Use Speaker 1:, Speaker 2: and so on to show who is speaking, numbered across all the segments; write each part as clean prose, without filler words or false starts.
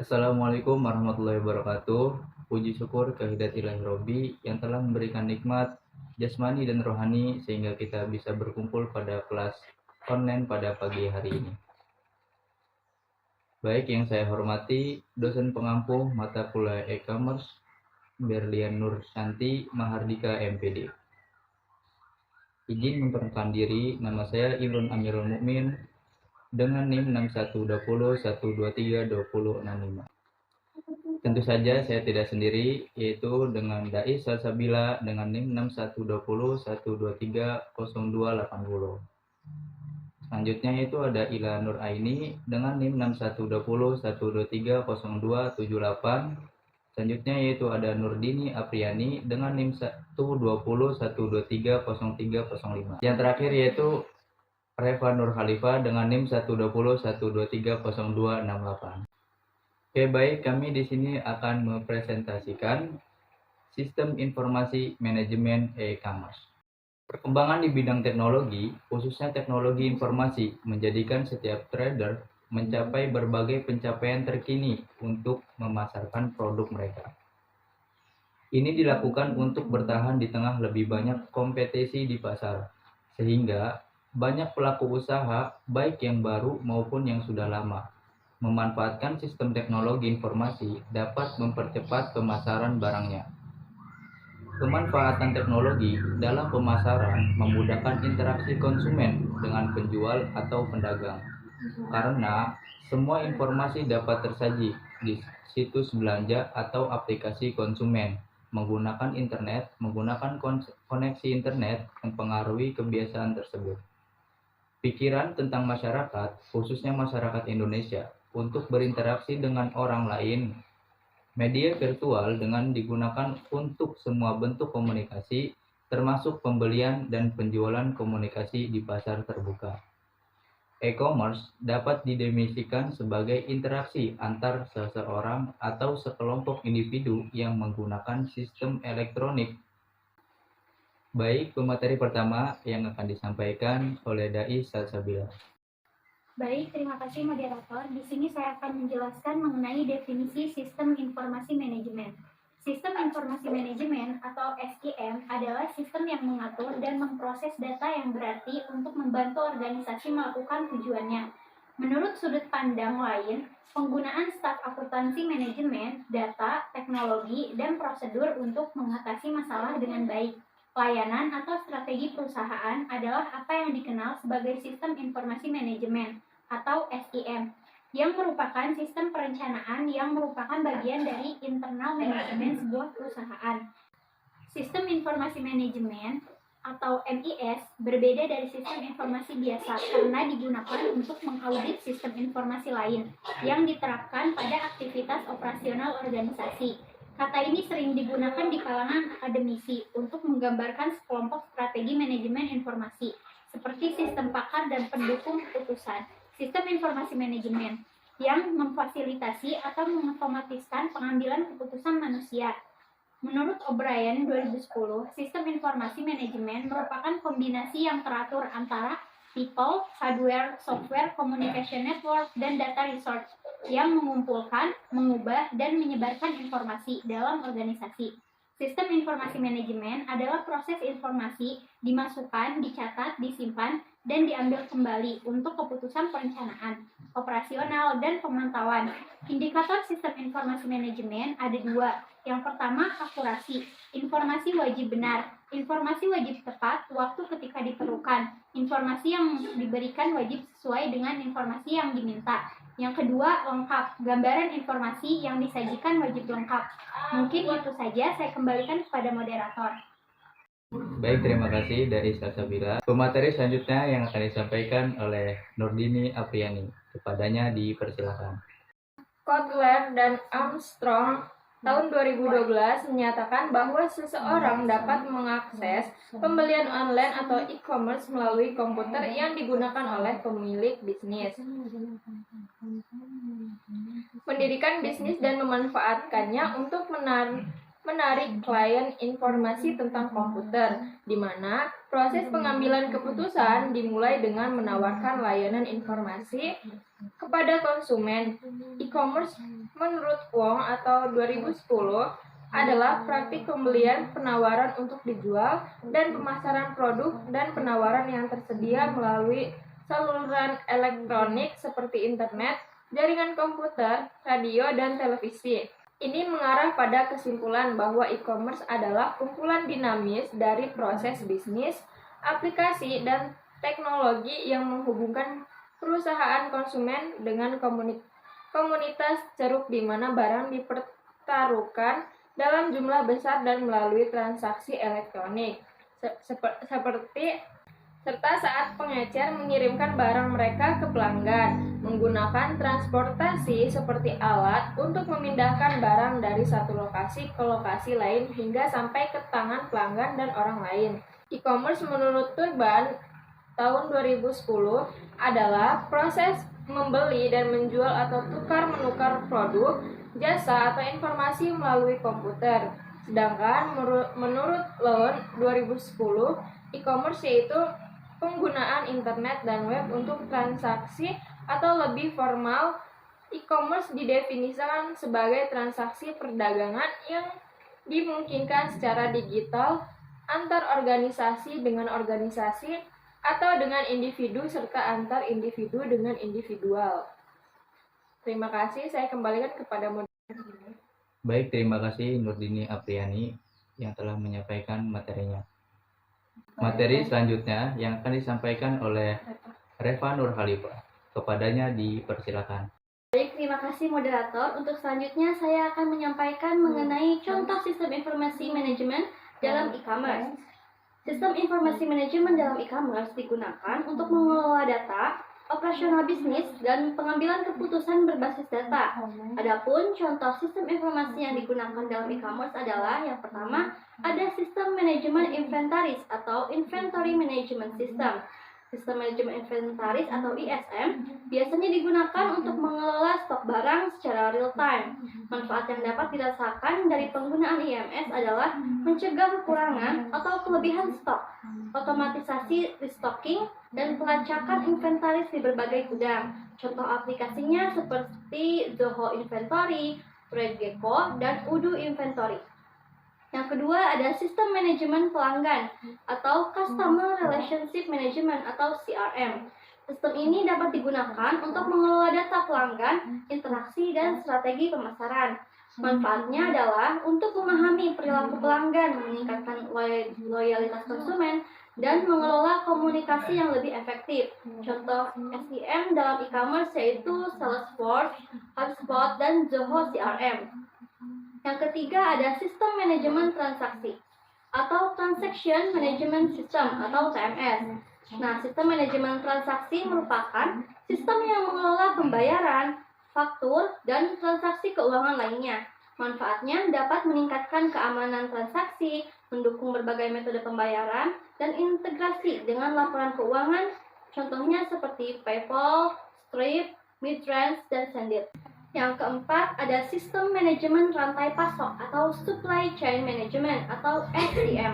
Speaker 1: Assalamualaikum warahmatullahi wabarakatuh. Puji syukur kehadirat Ilahi Robbi yang telah memberikan nikmat jasmani dan rohani sehingga kita bisa berkumpul pada kelas online pada pagi hari ini. Baik yang saya hormati dosen pengampu mata kuliah e-commerce Berlian Nur Shanti Mahardika MPD. Izin memperkenalkan diri, nama saya Ilun Amirul Mukmin dengan NIM 6120123265. Tentu saja saya tidak sendiri, yaitu dengan Dai Salsabila dengan NIM 612012308280. Selanjutnya itu ada Ila Nur Aini dengan NIM 61201231230278. Selanjutnya yaitu ada Nurdini Apriani dengan NIM 12012230305. Yang terakhir yaitu Reva Nur Khalifa dengan NIM 12012230268. Oke, baik, kami di sini akan mempresentasikan sistem informasi manajemen e-commerce. Perkembangan di bidang teknologi, khususnya teknologi informasi, menjadikan setiap trader mencapai berbagai pencapaian terkini untuk memasarkan produk mereka. Ini dilakukan untuk bertahan di tengah lebih banyak kompetisi di pasar, sehingga banyak pelaku usaha, baik yang baru maupun yang sudah lama, memanfaatkan sistem teknologi informasi dapat mempercepat pemasaran barangnya. Pemanfaatan teknologi dalam pemasaran memudahkan interaksi konsumen dengan penjual atau pedagang, karena semua informasi dapat tersaji di situs belanja atau aplikasi konsumen menggunakan internet, menggunakan koneksi internet mempengaruhi kebiasaan tersebut. Pikiran tentang masyarakat, khususnya masyarakat Indonesia, untuk berinteraksi dengan orang lain. Media virtual dengan digunakan untuk semua bentuk komunikasi, termasuk pembelian dan penjualan komunikasi di pasar terbuka. E-commerce dapat didefinisikan sebagai interaksi antar seseorang atau sekelompok individu yang menggunakan sistem elektronik. Baik, pemateri pertama yang akan disampaikan oleh Dai Salsabila.
Speaker 2: Baik, terima kasih moderator. Di sini saya akan menjelaskan mengenai definisi sistem informasi manajemen. Sistem informasi manajemen atau SIM adalah sistem yang mengatur dan memproses data yang berarti untuk membantu organisasi melakukan tujuannya. Menurut sudut pandang lain, penggunaan staf akuntansi manajemen, data, teknologi, dan prosedur untuk mengatasi masalah dengan baik. Layanan atau strategi perusahaan adalah apa yang dikenal sebagai sistem informasi manajemen atau SIM, yang merupakan sistem perencanaan yang merupakan bagian dari internal manajemen sebuah perusahaan. Sistem informasi manajemen atau MIS berbeda dari sistem informasi biasa karena digunakan untuk mengaudit sistem informasi lain yang diterapkan pada aktivitas operasional organisasi. Kata ini sering digunakan di kalangan akademisi untuk menggambarkan sekelompok strategi manajemen informasi, seperti sistem pakar dan pendukung keputusan. Sistem informasi manajemen yang memfasilitasi atau mengotomatiskan pengambilan keputusan manusia. Menurut O'Brien 2010, sistem informasi manajemen merupakan kombinasi yang teratur antara people, hardware, software, communication network, dan data resource yang mengumpulkan, mengubah, dan menyebarkan informasi dalam organisasi. Sistem informasi manajemen adalah proses informasi dimasukkan, dicatat, disimpan, dan diambil kembali untuk keputusan perencanaan, operasional, dan pemantauan. Indikator sistem informasi manajemen ada dua. Yang pertama, akurasi. Informasi wajib benar. Informasi wajib tepat waktu ketika diperlukan. Informasi yang diberikan wajib sesuai dengan informasi yang diminta. Yang kedua, lengkap. Gambaran informasi yang disajikan wajib lengkap. Mungkin itu saja, saya kembalikan kepada moderator.
Speaker 1: Baik, terima kasih dari Salsabila. Pemateri selanjutnya yang akan disampaikan oleh Nurdini Apriani. Kepadanya dipersilakan.
Speaker 3: Kotler dan Armstrong tahun 2012 menyatakan bahwa seseorang dapat mengakses pembelian online atau e-commerce melalui komputer yang digunakan oleh pemilik bisnis. Pendidikan bisnis dan memanfaatkannya untuk menarik klien informasi tentang komputer, di mana proses pengambilan keputusan dimulai dengan menawarkan layanan informasi kepada konsumen. E-commerce menurut Wong atau 2010 adalah praktik pembelian, penawaran untuk dijual, dan pemasaran produk dan penawaran yang tersedia melalui saluran elektronik seperti internet, jaringan komputer, radio, dan televisi. Ini mengarah pada kesimpulan bahwa e-commerce adalah kumpulan dinamis dari proses bisnis, aplikasi, dan teknologi yang menghubungkan perusahaan konsumen dengan komunitas ceruk di mana barang dipertaruhkan dalam jumlah besar dan melalui transaksi elektronik, seperti serta saat pengecer mengirimkan barang mereka ke pelanggan, menggunakan transportasi seperti alat untuk memindahkan barang dari satu lokasi ke lokasi lain hingga sampai ke tangan pelanggan dan orang lain. E-commerce menurut Turban tahun 2010 adalah proses membeli dan menjual atau tukar-menukar produk, jasa, atau informasi melalui komputer. Sedangkan menurut Loan 2010, e-commerce yaitu penggunaan internet dan web untuk transaksi, atau lebih formal, e-commerce didefinisikan sebagai transaksi perdagangan yang dimungkinkan secara digital antar organisasi dengan organisasi atau dengan individu serta antar individu dengan individual. Terima kasih, saya kembalikan kepada moderator.
Speaker 1: Baik, terima kasih Nurdini Apriani yang telah menyampaikan materinya. Materi selanjutnya yang akan disampaikan oleh Reva Nur Khalifah. Kepadanya dipersilakan.
Speaker 2: Baik, terima kasih moderator. Untuk selanjutnya saya akan menyampaikan mengenai contoh sistem informasi manajemen dalam e-commerce. Sistem informasi manajemen dalam e-commerce digunakan untuk mengelola data, operasional bisnis, dan pengambilan keputusan berbasis data. Adapun contoh sistem informasi yang digunakan dalam e-commerce adalah yang pertama, ada sistem manajemen inventaris atau Inventory Management System. Sistem manajemen inventaris atau ISM biasanya digunakan untuk mengelola stok barang secara real time. Manfaat yang dapat dirasakan dari penggunaan IMS adalah mencegah kekurangan atau kelebihan stok, otomatisasi restocking, dan pelacakan inventaris di berbagai gudang. Contoh aplikasinya seperti Zoho Inventory, TradeGecko, dan Udo Inventory. Yang kedua ada sistem manajemen pelanggan atau Customer Relationship Management atau CRM. Sistem ini dapat digunakan untuk mengelola data pelanggan, interaksi, dan strategi pemasaran. Manfaatnya adalah untuk memahami perilaku pelanggan, meningkatkan loyalitas konsumen, dan mengelola komunikasi yang lebih efektif. Contoh SEM dalam e-commerce yaitu Salesforce, HubSpot, dan Zoho CRM. Yang ketiga ada sistem manajemen transaksi atau Transaction Management System atau TMS. Nah, sistem manajemen transaksi merupakan sistem yang mengelola pembayaran, faktur, dan transaksi keuangan lainnya. Manfaatnya dapat meningkatkan keamanan transaksi, mendukung berbagai metode pembayaran, dan integrasi dengan laporan keuangan, contohnya seperti PayPal, Stripe, Midtrans, dan Sendit. Yang keempat, ada sistem manajemen rantai pasok atau Supply Chain Management atau SCM.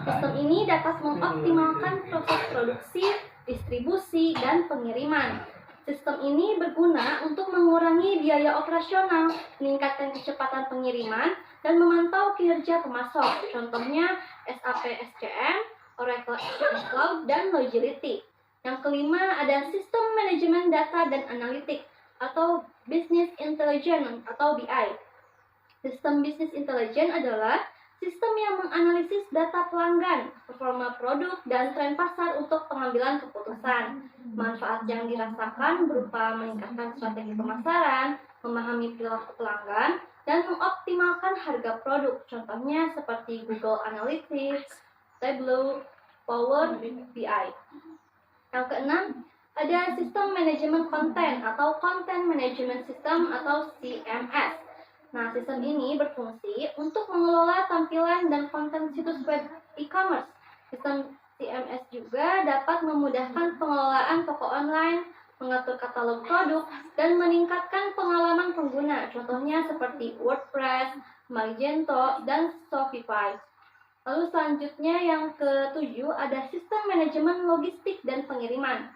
Speaker 2: Sistem ini dapat mengoptimalkan proses produksi, distribusi, dan pengiriman. Sistem ini berguna untuk mengurangi biaya operasional, meningkatkan kecepatan pengiriman, dan memantau kinerja pemasok. Contohnya SAP SCM, Oracle Cloud, dan Logility. Yang kelima, ada sistem manajemen data dan analitik atau Business Intelligence atau BI. Sistem Business Intelligence adalah sistem yang menganalisis data pelanggan, performa produk, dan tren pasar untuk pengambilan keputusan. Manfaat yang dirasakan berupa meningkatkan strategi pemasaran, memahami perilaku pelanggan, dan mengoptimalkan harga produk. Contohnya seperti Google Analytics, Tableau, Power BI. Yang keenam, ada sistem manajemen konten atau Content Management System atau CMS. Nah, sistem ini berfungsi untuk mengelola tampilan dan konten situs web e-commerce. Sistem CMS juga dapat memudahkan pengelolaan toko online, mengatur katalog produk, dan meningkatkan pengalaman pengguna. Contohnya seperti WordPress, Magento, dan Shopify. Lalu selanjutnya yang ketujuh ada sistem manajemen logistik dan pengiriman.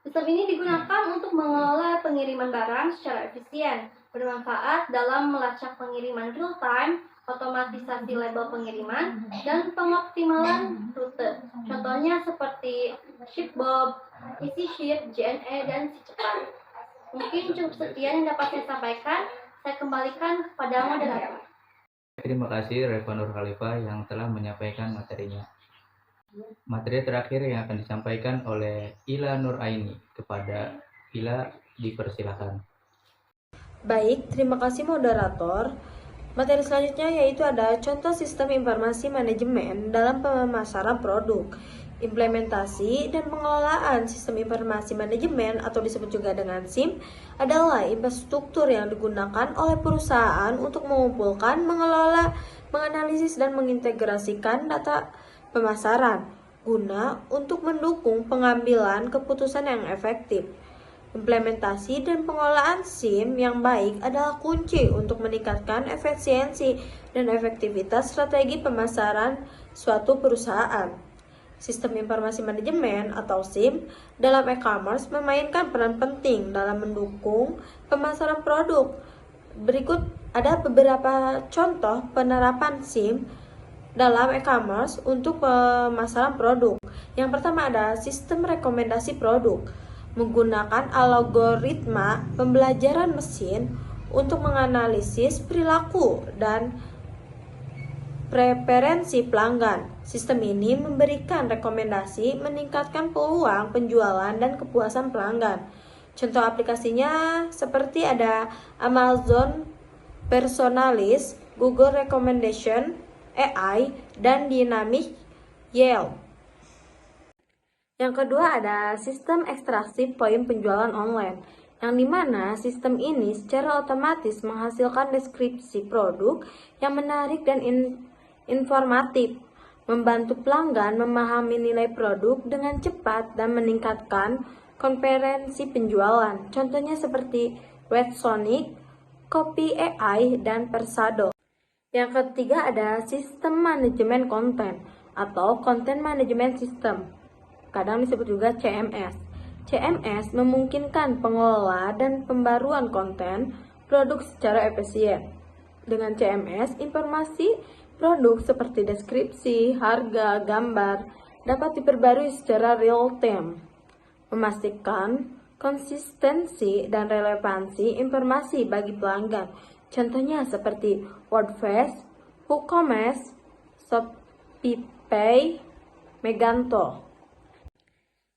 Speaker 4: Sistem ini digunakan untuk mengelola pengiriman barang secara efisien, bermanfaat dalam melacak pengiriman real-time, otomatisasi label pengiriman, dan pengoptimalan rute. Contohnya seperti Shipbob, EasyShip, JNE, dan SiCepat. Mungkin cukup sekian yang dapat saya sampaikan. Saya kembalikan kepada moderator.
Speaker 1: Terima kasih Reva Nur Khalifah yang telah menyampaikan materinya. Materi terakhir yang akan disampaikan oleh Ila Nur Aini. Kepada Ila, dipersilakan.
Speaker 5: Baik, terima kasih moderator. Materi selanjutnya yaitu ada contoh sistem informasi manajemen dalam pemasaran produk. Implementasi dan pengelolaan sistem informasi manajemen atau disebut juga dengan SIM adalah infrastruktur yang digunakan oleh perusahaan untuk mengumpulkan, mengelola, menganalisis, dan mengintegrasikan data pemasaran guna untuk mendukung pengambilan keputusan yang efektif. Implementasi dan pengelolaan SIM yang baik adalah kunci untuk meningkatkan efisiensi dan efektivitas strategi pemasaran suatu perusahaan. Sistem informasi manajemen atau SIM dalam e-commerce memainkan peran penting dalam mendukung pemasaran produk. Berikut ada beberapa contoh penerapan SIM dalam e-commerce untuk pemasaran produk. Yang pertama ada sistem rekomendasi produk. Menggunakan algoritma pembelajaran mesin untuk menganalisis perilaku dan preferensi pelanggan. Sistem ini memberikan rekomendasi meningkatkan peluang penjualan dan kepuasan pelanggan. Contoh aplikasinya seperti ada Amazon Personalis, Google Recommendation AI, dan Dynamic Yield. Yang kedua ada sistem ekstraksi poin penjualan online, yang dimana sistem ini secara otomatis menghasilkan deskripsi produk yang menarik dan informatif, membantu pelanggan memahami nilai produk dengan cepat dan meningkatkan konferensi penjualan. Contohnya seperti Redsonic, Copy AI, dan Persado. Yang ketiga ada sistem manajemen konten atau Content Management System, kadang disebut juga CMS. CMS memungkinkan pengelola dan pembaruan konten produk secara efisien. Dengan CMS, informasi produk seperti deskripsi, harga, gambar dapat diperbarui secara real time, memastikan konsistensi dan relevansi informasi bagi pelanggan. Contohnya seperti WordPress, WooCommerce, ShopeePay, Magento.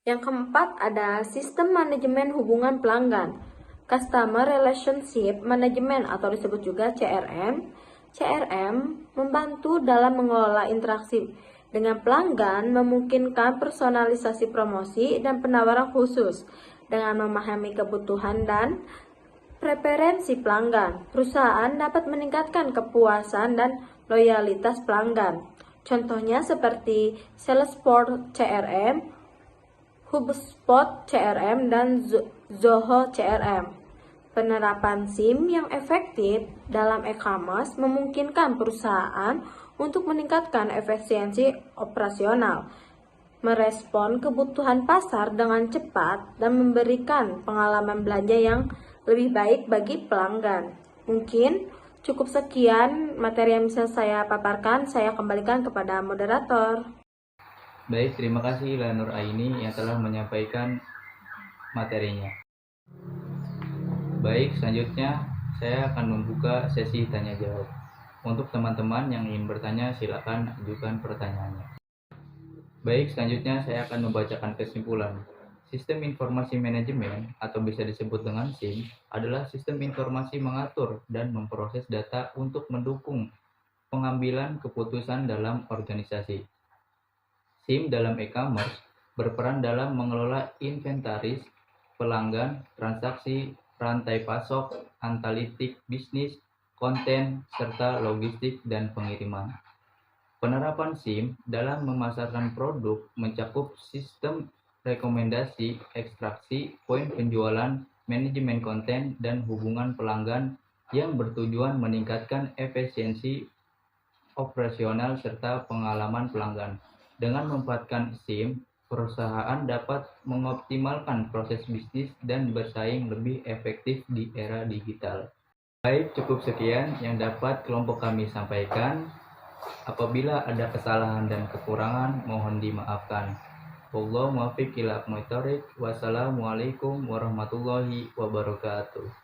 Speaker 5: Yang keempat ada sistem manajemen hubungan pelanggan, Customer Relationship Management atau disebut juga CRM. CRM membantu dalam mengelola interaksi dengan pelanggan, memungkinkan personalisasi promosi dan penawaran khusus. Dengan memahami kebutuhan dan preferensi pelanggan, perusahaan dapat meningkatkan kepuasan dan loyalitas pelanggan. Contohnya seperti Salesforce CRM, HubSpot CRM, dan Zoho CRM. Penerapan SIM yang efektif dalam e-commerce memungkinkan perusahaan untuk meningkatkan efisiensi operasional, merespon kebutuhan pasar dengan cepat, dan memberikan pengalaman belanja yang lebih baik bagi pelanggan. Mungkin cukup sekian materi yang bisa saya paparkan. Saya kembalikan kepada moderator.
Speaker 1: Baik, terima kasih Ila Nur Aini yang telah menyampaikan materinya. Baik, selanjutnya saya akan membuka sesi tanya jawab. Untuk teman-teman yang ingin bertanya, silakan ajukan pertanyaannya. Baik, selanjutnya saya akan membacakan kesimpulan. Sistem informasi manajemen atau bisa disebut dengan SIM adalah sistem informasi mengatur dan memproses data untuk mendukung pengambilan keputusan dalam organisasi. SIM dalam e-commerce berperan dalam mengelola inventaris, pelanggan, transaksi, rantai pasok, analitik bisnis, konten, serta logistik dan pengiriman. Penerapan SIM dalam memasarkan produk mencakup sistem rekomendasi, ekstraksi, poin penjualan, manajemen konten, dan hubungan pelanggan yang bertujuan meningkatkan efisiensi operasional serta pengalaman pelanggan. Dengan memanfaatkan SIM, perusahaan dapat mengoptimalkan proses bisnis dan bersaing lebih efektif di era digital. Baik, cukup sekian yang dapat kelompok kami sampaikan. Apabila ada kesalahan dan kekurangan, mohon dimaafkan. Wallahu muwaffiq ila aqwamit thoriq. Wassalamualaikum warahmatullahi wabarakatuh.